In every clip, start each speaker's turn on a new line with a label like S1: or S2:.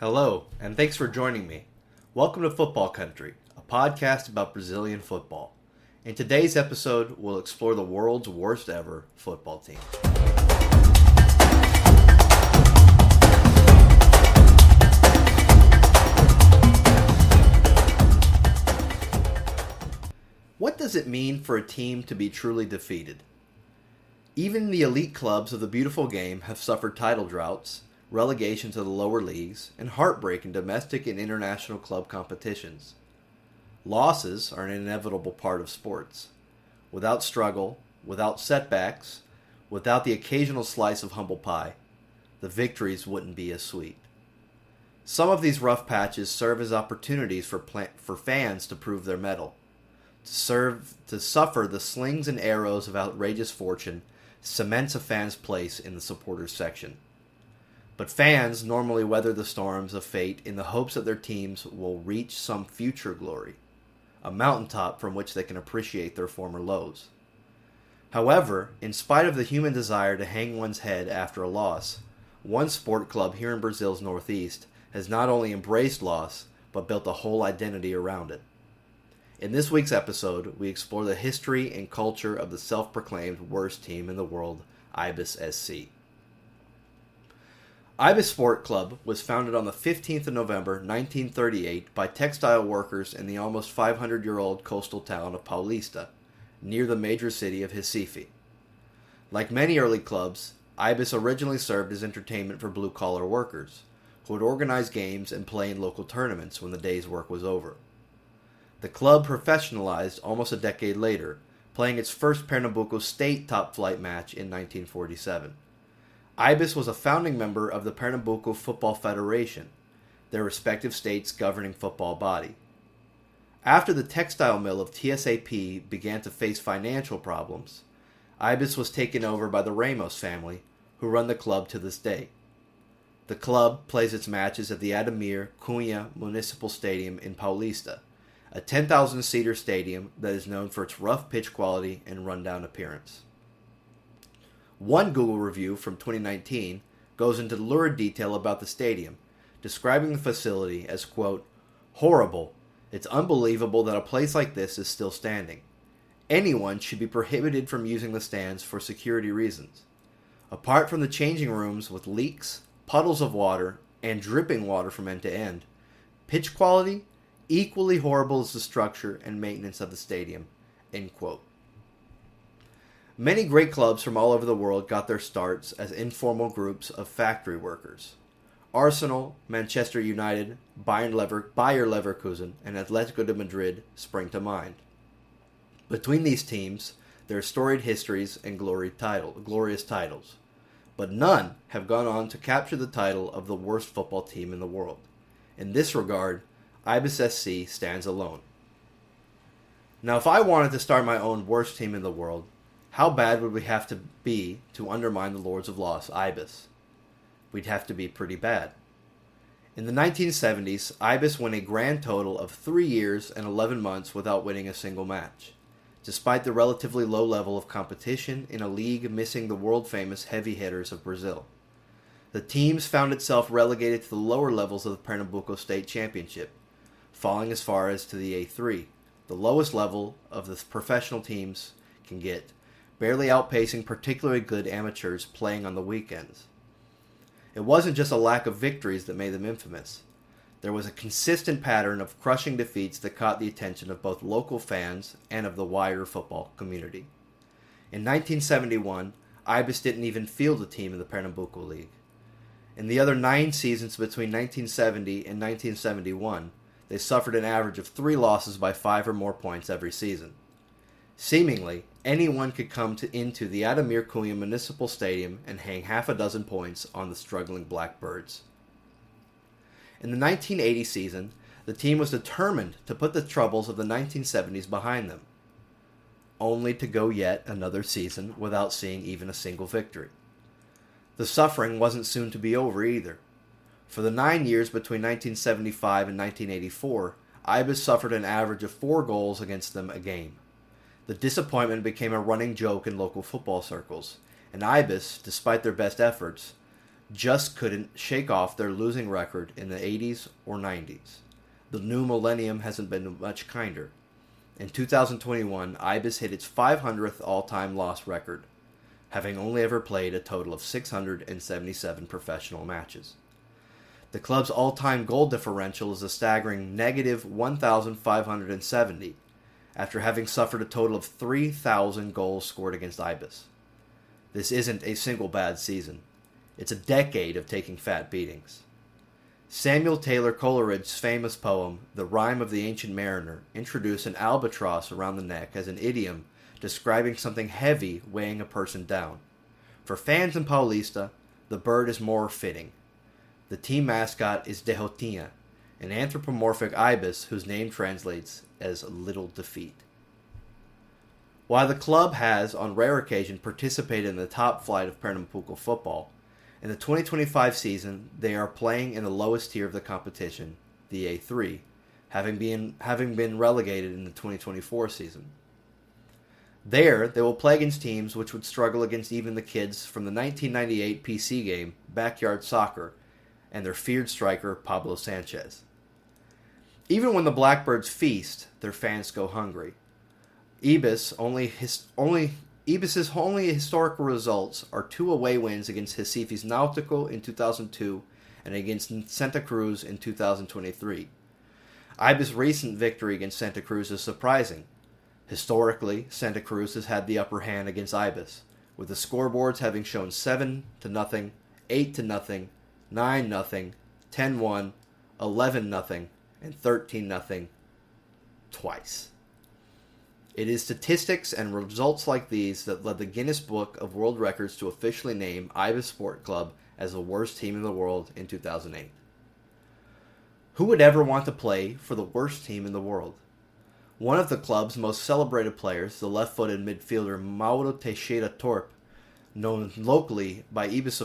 S1: Hello, and thanks for joining me. Welcome to Football Country, a podcast about Brazilian football. In today's episode, we'll explore the world's worst ever football team. What does it mean for a team to be truly defeated? Even the elite clubs of the beautiful game have suffered title droughts, relegation to the lower leagues, and heartbreak in domestic and international club competitions. Losses are an inevitable part of sports. Without struggle, without setbacks, without the occasional slice of humble pie, the victories wouldn't be as sweet. Some of these rough patches serve as opportunities for fans to prove their mettle. To suffer the slings and arrows of outrageous fortune cements a fan's place in the supporters section. But fans normally weather the storms of fate in the hopes that their teams will reach some future glory, a mountaintop from which they can appreciate their former lows. However, in spite of the human desire to hang one's head after a loss, one sport club here in Brazil's Northeast has not only embraced loss, but built a whole identity around it. In this week's episode, we explore the history and culture of the self-proclaimed worst team in the world, Ibis SC. Ibis Sport Club was founded on the 15th of November 1938 by textile workers in the almost 500-year-old coastal town of Paulista, near the major city of Recife. Like many early clubs, Ibis originally served as entertainment for blue-collar workers, who would organize games and play in local tournaments when the day's work was over. The club professionalized almost a decade later, playing its first Pernambuco state top-flight match in 1947. Ibis was a founding member of the Pernambuco Football Federation, their respective states' governing football body. After the textile mill of TSAP began to face financial problems, Ibis was taken over by the Ramos family, who run the club to this day. The club plays its matches at the Ademir Cunha Municipal Stadium in Paulista, a 10,000-seater stadium that is known for its rough pitch quality and rundown appearance. One Google review from 2019 goes into lurid detail about the stadium, describing the facility as, quote, "horrible. It's unbelievable that a place like this is still standing. Anyone should be prohibited from using the stands for security reasons. Apart from the changing rooms with leaks, puddles of water, and dripping water from end to end, pitch quality, equally horrible as the structure and maintenance of the stadium," end quote. Many great clubs from all over the world got their starts as informal groups of factory workers. Arsenal, Manchester United, Bayer Leverkusen, and Atletico de Madrid spring to mind. Between these teams, there are storied histories and glorious titles, but none have gone on to capture the title of the worst football team in the world. In this regard, Ibis SC stands alone. Now, if I wanted to start my own worst team in the world, how bad would we have to be to undermine the Lords of Loss, Ibis? We'd have to be pretty bad. In the 1970s, Ibis went a grand total of 3 years and 11 months without winning a single match, despite the relatively low level of competition in a league missing the world-famous heavy hitters of Brazil. The teams found itself relegated to the lower levels of the Pernambuco State Championship, falling as far as to the A3, the lowest level of the professional teams can get, barely outpacing particularly good amateurs playing on the weekends. It wasn't just a lack of victories that made them infamous. There was a consistent pattern of crushing defeats that caught the attention of both local fans and of the wider football community. In 1971, Ibis didn't even field a team in the Pernambuco League. In the other 9 seasons between 1970 and 1971, they suffered an average of 3 losses by 5 or more points every season. Seemingly, anyone could come into the Ademir Cunha Municipal Stadium and hang half a dozen points on the struggling Blackbirds. In the 1980 season, the team was determined to put the troubles of the 1970s behind them, only to go yet another season without seeing even a single victory. The suffering wasn't soon to be over either. For the 9 years between 1975 and 1984, Ibis suffered an average of 4 goals against them a game. The disappointment became a running joke in local football circles, and Ibis, despite their best efforts, just couldn't shake off their losing record in the 80s or 90s. The new millennium hasn't been much kinder. In 2021, Ibis hit its 500th all-time loss record, having only ever played a total of 677 professional matches. The club's all-time goal differential is a staggering negative 1,570, after having suffered a total of 3,000 goals scored against Ibis. This isn't a single bad season. It's a decade of taking fat beatings. Samuel Taylor Coleridge's famous poem, The Rime of the Ancient Mariner, introduced an albatross around the neck as an idiom describing something heavy weighing a person down. For fans in Paulista, the bird is more fitting. The team mascot is Dejotinha, an anthropomorphic ibis whose name translates as Little Defeat. While the club has, on rare occasion, participated in the top flight of Pernambuco football, in the 2025 season they are playing in the lowest tier of the competition, the A3, having been relegated in the 2024 season. There, they will play against teams which would struggle against even the kids from the 1998 PC game, Backyard Soccer, and their feared striker, Pablo Sanchez. Even when the Blackbirds feast, their fans go hungry. Ibis's only historical results are 2 away wins against Recife's Náutico in 2002 and against Santa Cruz in 2023. Ibis' recent victory against Santa Cruz is surprising. Historically, Santa Cruz has had the upper hand against Ibis, with the scoreboards having shown 7-0, 8-0, 9-0, 10-1, 11-0, and 13-0 twice. It is statistics and results like these that led the Guinness Book of World Records to officially name Ibis Sport Club as the worst team in the world in 2008. Who would ever want to play for the worst team in the world? One of the club's most celebrated players, the left-footed midfielder Mauro Teixeira Torpe, known locally by Ibis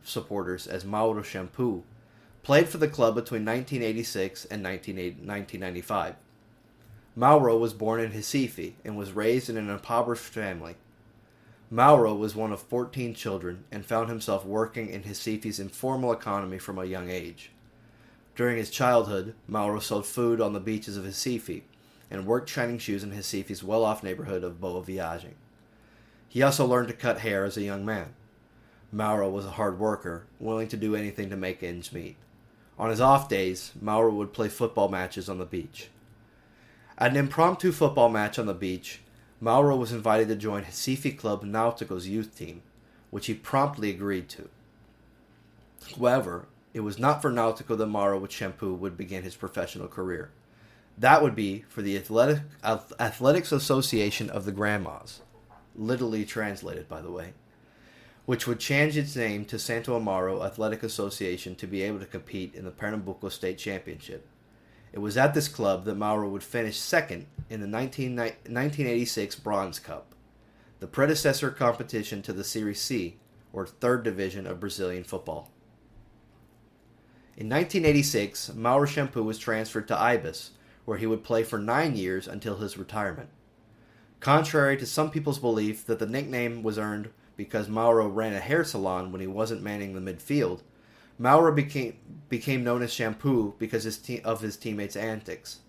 S1: supporters as Mao Shampoo, played for the club between 1986 and 1995. Mauro was born in Recife and was raised in an impoverished family. Mauro was one of 14 children and found himself working in Recife's informal economy from a young age. During his childhood, Mauro sold food on the beaches of Recife and worked shining shoes in Recife's well-off neighborhood of Boa Viagem. He also learned to cut hair as a young man. Mauro was a hard worker, willing to do anything to make ends meet. On his off days, Mauro would play football matches on the beach. At an impromptu football match on the beach, Mauro was invited to join Recife Club Náutico's youth team, which he promptly agreed to. However, it was not for Náutico that Mauro with Shampoo would begin his professional career. That would be for the Athletics Association of the Grandmas, literally translated, by the way, which would change its name to Santo Amaro Athletic Association to be able to compete in the Pernambuco State Championship. It was at this club that Mauro would finish second in the 1986 Bronze Cup, the predecessor competition to the Serie C, or third division of Brazilian football. In 1986, Mao Shampoo was transferred to Ibis, where he would play for 9 years until his retirement. Contrary to some people's belief that the nickname was earned because Mauro ran a hair salon when he wasn't manning the midfield, Mauro became known as Shampoo because of his teammates' antics.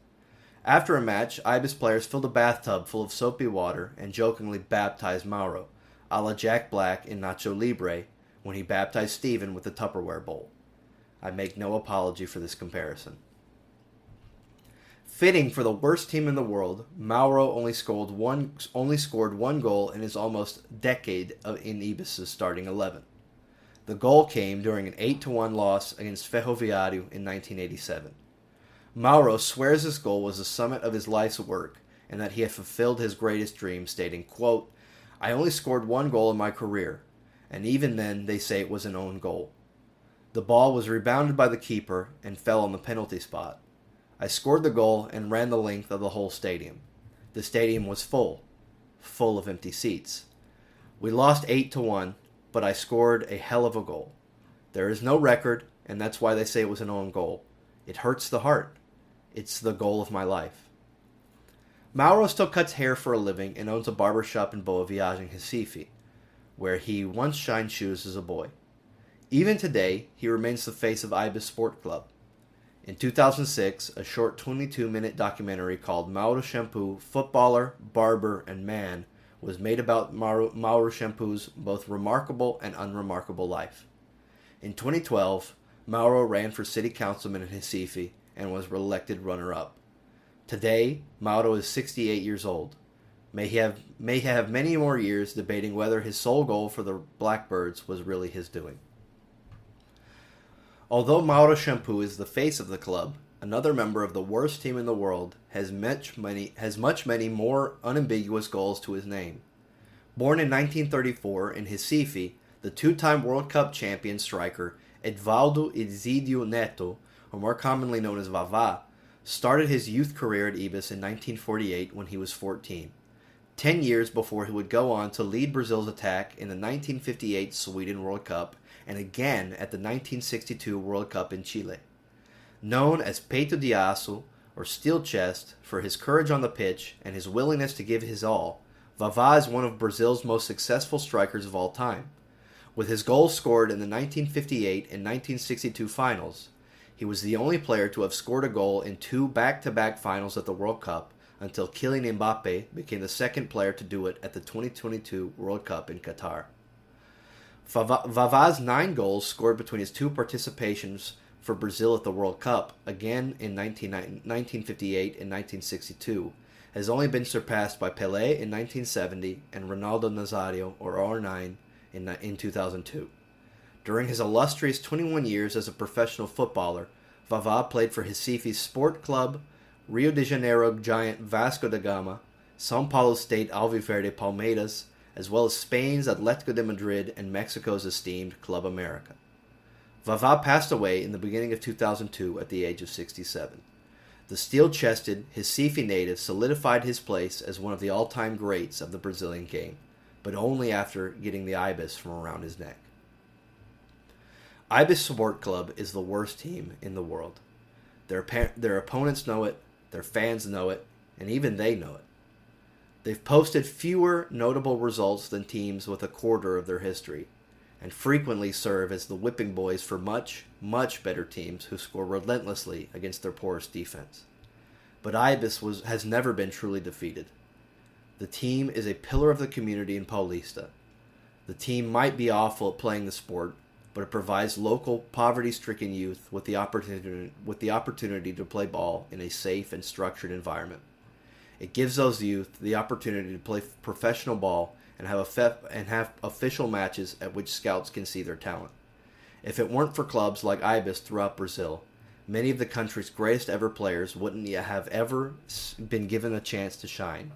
S1: After a match, Ibis players filled a bathtub full of soapy water and jokingly baptized Mauro, a la Jack Black in Nacho Libre when he baptized Steven with the Tupperware bowl. I make no apology for this comparison. Fitting for the worst team in the world, Mauro only scored one goal in his almost decade in Ibis' starting 11. The goal came during an 8-1 loss against Ferroviário in 1987. Mauro swears this goal was the summit of his life's work and that he had fulfilled his greatest dream, stating, quote, "I only scored one goal in my career, and even then they say it was an own goal. The ball was rebounded by the keeper and fell on the penalty spot. I scored the goal and ran the length of the whole stadium. The stadium was full of empty seats. We lost 8-1, but I scored a hell of a goal. There is no record, and that's why they say it was an own goal. It hurts the heart. It's the goal of my life." Mauro still cuts hair for a living and owns a barbershop in Boa Viagem, Recife, where he once shined shoes as a boy. Even today, he remains the face of Ibis Sport Club. In 2006, a short 22-minute documentary called Mao Shampoo, Footballer, Barber, and Man was made about Mao Shampoo's both remarkable and unremarkable life. In 2012, Mauro ran for city councilman in Recife and was elected runner-up. Today, Mauro is 68 years old. May he have many more years debating whether his sole goal for the Blackbirds was really his doing. Although Mao Shampoo is the face of the club, another member of the worst team in the world has many more unambiguous goals to his name. Born in 1934 in Recife, the two-time World Cup champion striker Edvaldo Ezidio Neto, or more commonly known as Vava, started his youth career at Ibis in 1948 when he was 14, 10 years before he would go on to lead Brazil's attack in the 1958 Sweden World Cup and again at the 1962 World Cup in Chile. Known as Peito de Aço, or Steel Chest, for his courage on the pitch and his willingness to give his all, Vava is one of Brazil's most successful strikers of all time. With his goals scored in the 1958 and 1962 finals, he was the only player to have scored a goal in two back-to-back finals at the World Cup until Kylian Mbappe became the second player to do it at the 2022 World Cup in Qatar. Vava's 9 goals scored between his two participations for Brazil at the World Cup, again in 1958 and 1962, has only been surpassed by Pelé in 1970 and Ronaldo Nazario, or R9, in 2002. During his illustrious 21 years as a professional footballer, Vava played for Recife's Sport Club, Rio de Janeiro giant Vasco da Gama, São Paulo State Alviverde Palmeiras, as well as Spain's Atletico de Madrid and Mexico's esteemed Club America. Vava passed away in the beginning of 2002 at the age of 67. The steel-chested Recife native solidified his place as one of the all-time greats of the Brazilian game, but only after getting the Ibis from around his neck. Ibis Sport Club is the worst team in the world. Their opponents know it, their fans know it, and even they know it. They've posted fewer notable results than teams with a quarter of their history, and frequently serve as the whipping boys for much, much better teams who score relentlessly against their poorest defense. But Ibis has never been truly defeated. The team is a pillar of the community in Paulista. The team might be awful at playing the sport, but it provides local poverty-stricken youth with the opportunity to play ball in a safe and structured environment. It gives those youth the opportunity to play professional ball and have official matches at which scouts can see their talent. If it weren't for clubs like Ibis throughout Brazil, many of the country's greatest ever players wouldn't have ever been given a chance to shine.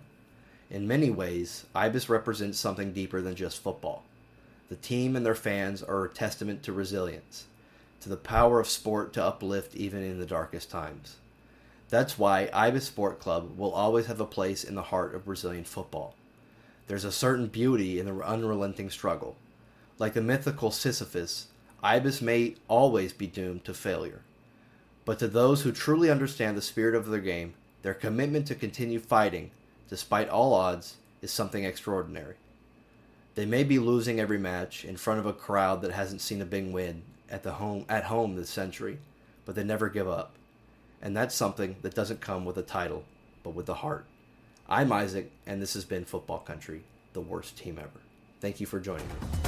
S1: In many ways, Ibis represents something deeper than just football. The team and their fans are a testament to resilience, to the power of sport to uplift even in the darkest times. That's why Ibis Sport Club will always have a place in the heart of Brazilian football. There's a certain beauty in the unrelenting struggle. Like the mythical Sisyphus, Ibis may always be doomed to failure. But to those who truly understand the spirit of their game, their commitment to continue fighting, despite all odds, is something extraordinary. They may be losing every match in front of a crowd that hasn't seen a big win at home this century, but they never give up. And that's something that doesn't come with a title, but with the heart. I'm Isaac, and this has been Football Country, the worst team ever. Thank you for joining me.